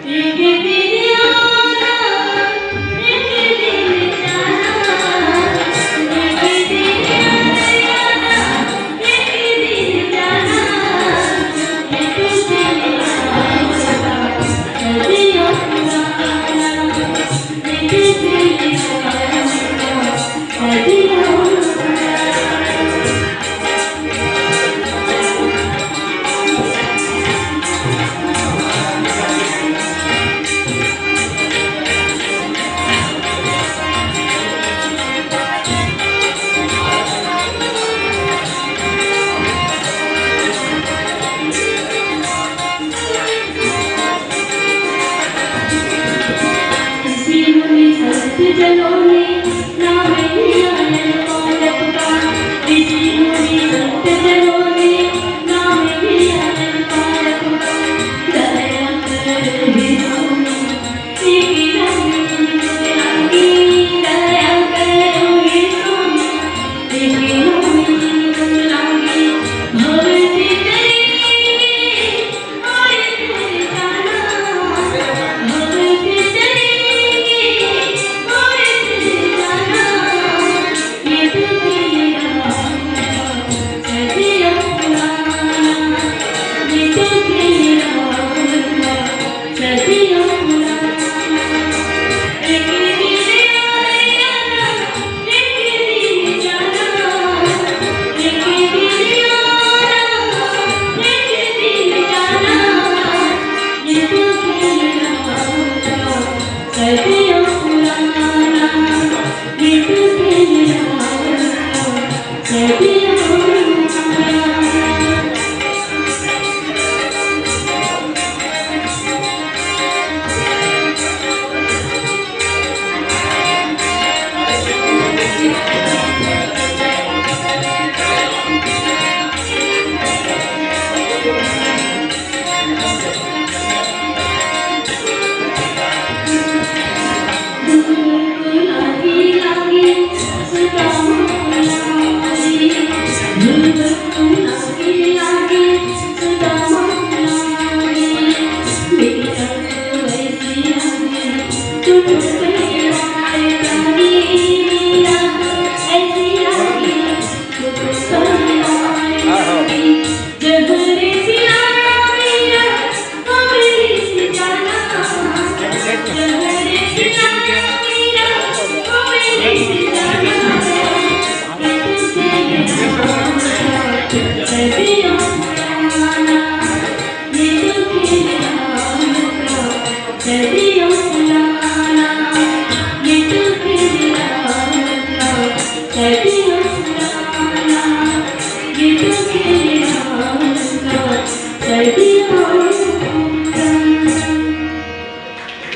एक दिन आना एक दिन जाना, एक दिन आना एक दिन जाना, एक दिन आना सदियों पुराना, एक दिन आना सदियों जनों ने नाम लिया है औरत का, किसी मुझे संत जनों ने नाम लिया है औरत का, दया कर हे स्वामी तेरी लागी, दया कर हे स्वामी तेरी लागी, भक्ति करेंगे और फिर जाना,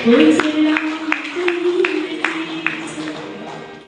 भक्ति